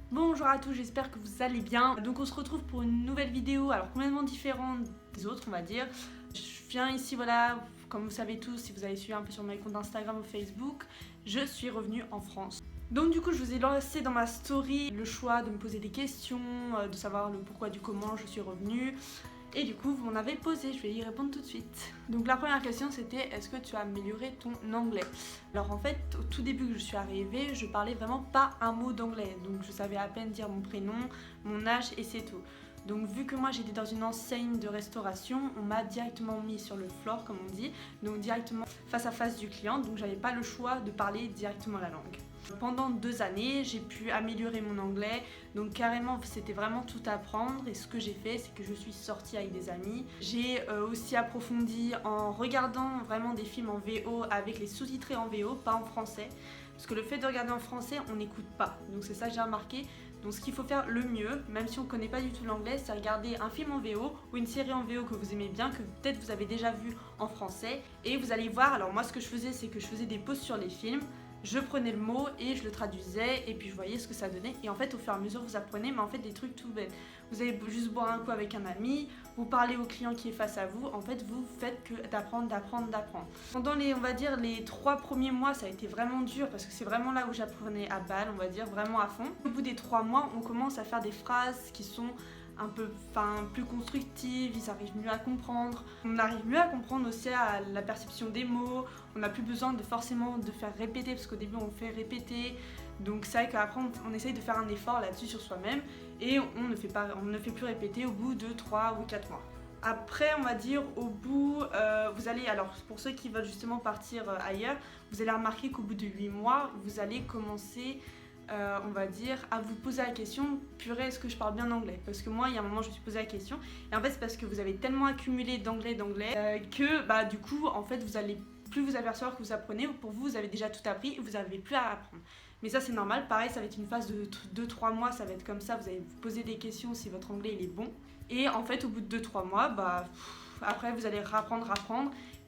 Bonjour à tous, j'espère que vous allez bien. Donc on se retrouve pour une nouvelle vidéo, alors complètement différente des autres on va dire. Je viens ici, voilà, comme vous savez tous, si vous avez suivi un peu sur mes comptes Instagram ou Facebook, je suis revenue en France. Donc du coup je vous ai lancé dans ma story le choix de me poser des questions, de savoir le pourquoi du comment je suis revenue. Et du coup, vous m'en avez posé, je vais y répondre tout de suite. Donc la première question c'était, est-ce que tu as amélioré ton anglais? Alors en fait, au tout début que je suis arrivée, je parlais vraiment pas un mot d'anglais. Donc je savais à peine dire mon prénom, mon âge et c'est tout. Donc vu que moi j'étais dans une enseigne de restauration, on m'a directement mis sur le floor comme on dit, donc directement face à face du client, donc j'avais pas le choix de parler directement la langue. Pendant 2 années, j'ai pu améliorer mon anglais, donc carrément c'était vraiment tout apprendre et ce que j'ai fait c'est que je suis sortie avec des amis. J'ai aussi approfondi en regardant vraiment des films en VO avec les sous-titrés en VO, pas en français. Parce que le fait de regarder en français, on n'écoute pas, donc c'est ça que j'ai remarqué. Donc ce qu'il faut faire le mieux, même si on ne connaît pas du tout l'anglais, c'est regarder un film en VO ou une série en VO que vous aimez bien, que peut-être vous avez déjà vu en français. Et vous allez voir, alors moi ce que je faisais c'est que je faisais des pauses sur les films. Je prenais le mot et je le traduisais et puis je voyais ce que ça donnait. Et en fait, au fur et à mesure, vous apprenez, mais en fait, des trucs tout bêtes. Vous allez juste boire un coup avec un ami, vous parlez au client qui est face à vous. En fait, vous faites que d'apprendre. Pendant on va dire, les 3 premiers mois, ça a été vraiment dur parce que c'est vraiment là où j'apprenais à balle, on va dire, vraiment à fond. Au bout des 3 mois, on commence à faire des phrases qui sont un peu plus constructive, ils arrivent mieux à comprendre. On arrive mieux à comprendre aussi à la perception des mots, on n'a plus besoin de forcément de faire répéter parce qu'au début on fait répéter. Donc c'est vrai qu'après on essaye de faire un effort là-dessus sur soi-même et on ne fait plus répéter au bout de 3 ou 4 mois. Après, on va dire, au bout, vous allez, alors pour ceux qui veulent justement partir ailleurs, vous allez remarquer qu'au bout de 8 mois, vous allez commencer on va dire, à vous poser la question, purée, est-ce que je parle bien anglais? Parce que moi, il y a un moment, je me suis posé la question, et en fait, c'est parce que vous avez tellement accumulé d'anglais, que bah, du coup, en fait, vous allez plus vous apercevoir que vous apprenez, pour vous, vous avez déjà tout appris, et vous n'avez plus à apprendre. Mais ça, c'est normal, pareil, ça va être une phase de 2-3 mois, ça va être comme ça, vous allez vous poser des questions si votre anglais il est bon. Et en fait, au bout de 2-3 mois, bah, après, vous allez apprendre.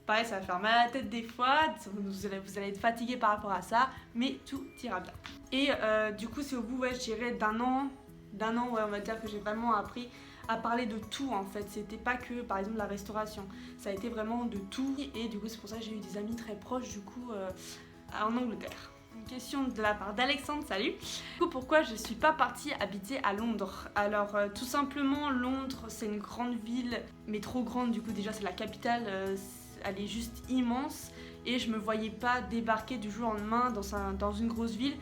Pareil, ça va faire mal à la tête des fois, vous allez être fatigué par rapport à ça, mais tout ira bien. Et du coup, c'est au bout, ouais, je dirais d'un an, ouais, on va dire que j'ai vraiment appris à parler de tout en fait. C'était pas que par exemple la restauration, ça a été vraiment de tout. Et du coup, c'est pour ça que j'ai eu des amis très proches du coup en Angleterre. Une question de la part d'Alexandre, salut. Du coup, pourquoi je suis pas partie habiter à Londres? Alors tout simplement, Londres c'est une grande ville, mais trop grande, du coup déjà c'est la capitale, elle est juste immense et je me voyais pas débarquer du jour au lendemain dans une grosse ville.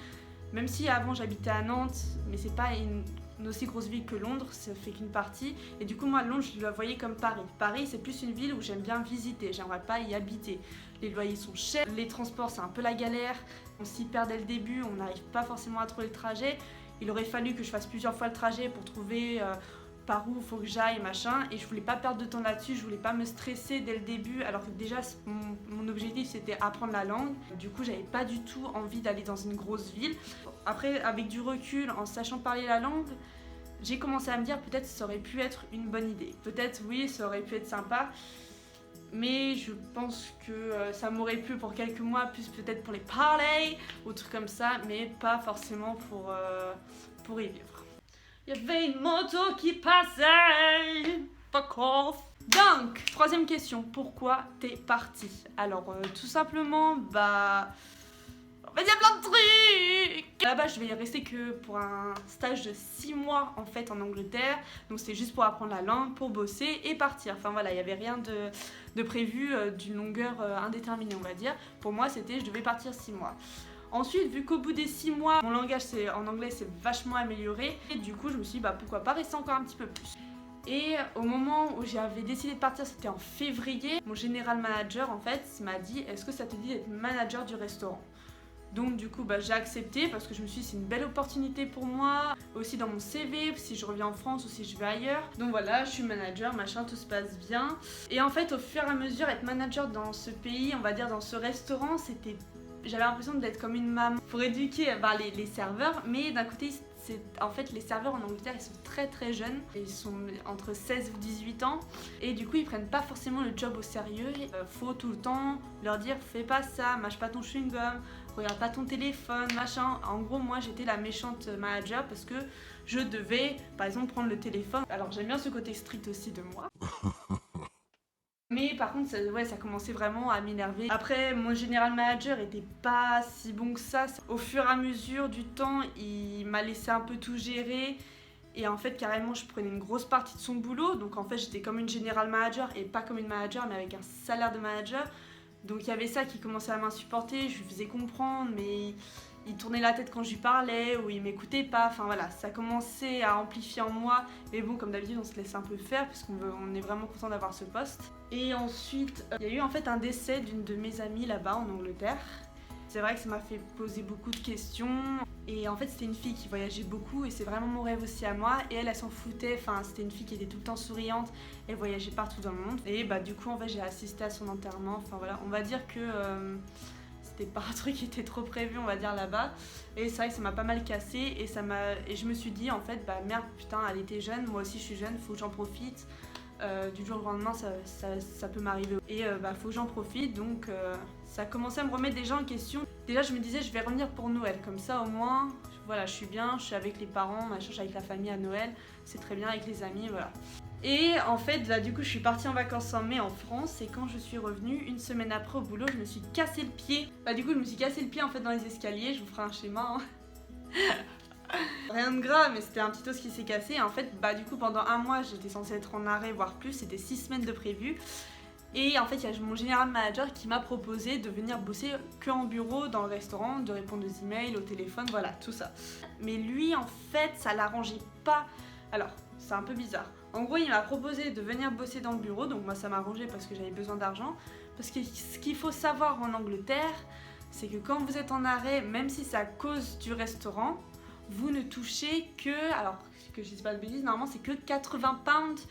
Même si avant j'habitais à Nantes, mais c'est pas une aussi grosse ville que Londres, ça fait qu'une partie. Et du coup moi Londres je la voyais comme Paris. Paris c'est plus une ville où j'aime bien visiter, j'aimerais pas y habiter. Les loyers sont chers, les transports c'est un peu la galère, on s'y perd dès le début, on n'arrive pas forcément à trouver le trajet. Il aurait fallu que je fasse plusieurs fois le trajet pour trouver par où il faut que j'aille, machin, et je voulais pas perdre de temps là-dessus, je voulais pas me stresser dès le début, alors que déjà mon objectif c'était apprendre la langue. Du coup j'avais pas du tout envie d'aller dans une grosse ville. Après avec du recul, en sachant parler la langue, j'ai commencé à me dire peut-être ça aurait pu être une bonne idée. Peut-être oui, ça aurait pu être sympa, mais je pense que ça m'aurait plu pour quelques mois, plus peut-être pour les parler, ou trucs comme ça, mais pas forcément pour y vivre. Il y avait une moto qui passait. Fuck off. Donc, troisième question, pourquoi t'es partie? Alors, tout simplement, bah... En fait, il y a plein de trucs. Là-bas, je vais rester que pour un stage de 6 mois en fait en Angleterre. Donc, c'est juste pour apprendre la langue, pour bosser et partir. Enfin voilà, il n'y avait rien de prévu d'une longueur indéterminée, on va dire. Pour moi, c'était je devais partir 6 mois. Ensuite, vu qu'au bout des 6 mois, mon langage en anglais s'est vachement amélioré, et du coup je me suis dit bah pourquoi pas rester encore un petit peu plus. Et au moment où j'avais décidé de partir, c'était en février, mon général manager en fait m'a dit est-ce que ça te dit d'être manager du restaurant? Donc du coup bah, j'ai accepté parce que je me suis dit c'est une belle opportunité pour moi, aussi dans mon CV si je reviens en France ou si je vais ailleurs. Donc voilà, je suis manager, machin, tout se passe bien. Et en fait au fur et à mesure, être manager dans ce pays, on va dire dans ce restaurant, j'avais l'impression d'être comme une maman pour éduquer les serveurs, mais d'un côté en fait les serveurs en Angleterre ils sont très très jeunes, ils sont entre 16 ou 18 ans et du coup ils prennent pas forcément le job au sérieux. Faut tout le temps leur dire fais pas ça, mâche pas ton chewing-gum, regarde pas ton téléphone, machin. En gros, moi j'étais la méchante manager parce que je devais, par exemple, prendre le téléphone. Alors j'aime bien ce côté strict aussi de moi. Mais par contre, ça commençait vraiment à m'énerver. Après, mon général manager était pas si bon que ça. Au fur et à mesure du temps, il m'a laissé un peu tout gérer. Et en fait, carrément, je prenais une grosse partie de son boulot. Donc en fait, j'étais comme une général manager et pas comme une manager, mais avec un salaire de manager. Donc il y avait ça qui commençait à m'insupporter. Je lui faisais comprendre, mais il tournait la tête quand je lui parlais ou il m'écoutait pas. Enfin voilà, ça commençait à amplifier en moi. Mais bon, comme d'habitude, on se laisse un peu faire parce qu'on est vraiment content d'avoir ce poste. Et ensuite, il y a eu en fait un décès d'une de mes amies là-bas en Angleterre. C'est vrai que ça m'a fait poser beaucoup de questions. Et en fait, c'était une fille qui voyageait beaucoup et c'est vraiment mon rêve aussi à moi. Et elle s'en foutait. Enfin, c'était une fille qui était tout le temps souriante. Elle voyageait partout dans le monde. Et bah, du coup, en fait, j'ai assisté à son enterrement. Enfin voilà, on va dire que c'était pas un truc qui était trop prévu, on va dire là-bas. Et c'est vrai que ça m'a pas mal cassé. Et je me suis dit, en fait, bah merde, putain, elle était jeune. Moi aussi, je suis jeune, faut que j'en profite. Du jour au lendemain ça peut m'arriver et faut que j'en profite donc ça a commencé à me remettre déjà en question. Déjà je me disais je vais revenir pour Noël comme ça au moins voilà je suis bien, je suis avec les parents, machin, je suis avec la famille à Noël, c'est très bien avec les amis voilà. Et en fait là du coup je suis partie en vacances en mai en France et quand je suis revenue une semaine après au boulot je me suis cassé le pied. Du coup je me suis cassé le pied en fait dans les escaliers, je vous ferai un schéma Rien de grave, mais c'était un petit os qui s'est cassé. Et en fait, du coup, pendant un mois, j'étais censée être en arrêt, voire plus. C'était 6 semaines de prévu. Et en fait, il y a mon général manager qui m'a proposé de venir bosser que en bureau, dans le restaurant, de répondre aux emails, au téléphone, voilà, tout ça. Mais lui, en fait, ça l'arrangeait pas. Alors, c'est un peu bizarre. En gros, il m'a proposé de venir bosser dans le bureau. Donc moi, ça m'arrangeait parce que j'avais besoin d'argent. Parce que ce qu'il faut savoir en Angleterre, c'est que quand vous êtes en arrêt, même si c'est à cause du restaurant, vous ne touchez que, alors que je dis pas de bêtises, normalement c'est que 80 pounds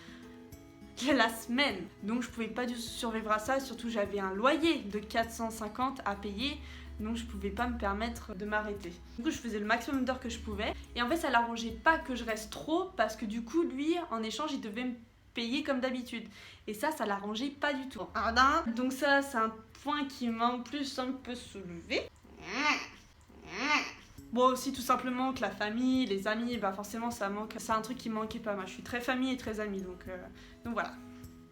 la semaine. Donc je pouvais pas du tout survivre à ça, surtout j'avais un loyer de 450 à payer, donc je pouvais pas me permettre de m'arrêter. Du coup je faisais le maximum d'heures que je pouvais, et en fait ça l'arrangeait pas que je reste trop, parce que du coup lui en échange il devait me payer comme d'habitude. Et ça l'arrangeait pas du tout. Donc ça c'est un point qui m'a en plus un peu soulevé. Bon aussi tout simplement que la famille, les amis, forcément ça manque, c'est un truc qui me manquait pas. Moi je suis très famille et très amie donc voilà.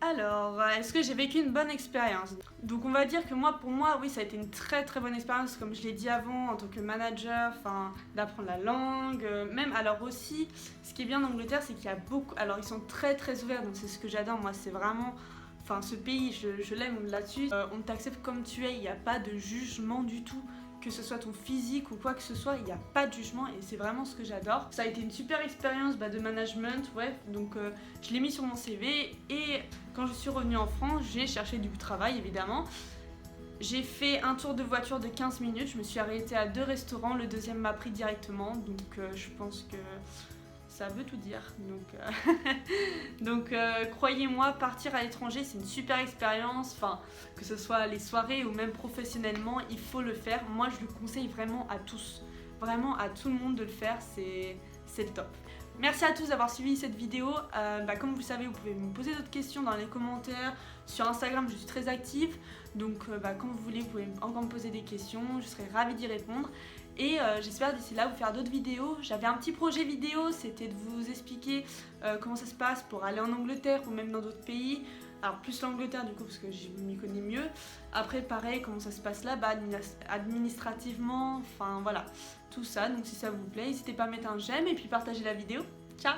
Alors, est-ce que j'ai vécu une bonne expérience? Donc on va dire que pour moi, oui ça a été une très très bonne expérience comme je l'ai dit avant en tant que manager, d'apprendre la langue, même alors aussi, ce qui est bien en Angleterre c'est qu'il y a beaucoup, alors ils sont très très ouverts donc c'est ce que j'adore, moi c'est vraiment, ce pays je l'aime là-dessus, on t'accepte comme tu es, il n'y a pas de jugement du tout. Que ce soit ton physique ou quoi que ce soit, il n'y a pas de jugement et c'est vraiment ce que j'adore. Ça a été une super expérience de management, ouais, donc je l'ai mis sur mon CV et quand je suis revenue en France, j'ai cherché du travail évidemment. J'ai fait un tour de voiture de 15 minutes, je me suis arrêtée à 2 restaurants, le deuxième m'a pris directement, donc je pense que ça veut tout dire. Donc croyez-moi, partir à l'étranger c'est une super expérience, que ce soit les soirées ou même professionnellement, il faut le faire. Moi je le conseille vraiment à tous, vraiment à tout le monde de le faire, c'est le top. Merci à tous d'avoir suivi cette vidéo. Comme vous le savez, vous pouvez me poser d'autres questions dans les commentaires. Sur Instagram, je suis très active. Donc quand vous voulez, vous pouvez encore me poser des questions. Je serai ravie d'y répondre. Et j'espère d'ici là vous faire d'autres vidéos. J'avais un petit projet vidéo, c'était de vous expliquer comment ça se passe pour aller en Angleterre ou même dans d'autres pays. Alors plus l'Angleterre du coup parce que je m'y connais mieux. Après pareil, comment ça se passe là-bas administrativement, voilà, tout ça. Donc si ça vous plaît, n'hésitez pas à mettre un j'aime et puis partager la vidéo. Ciao!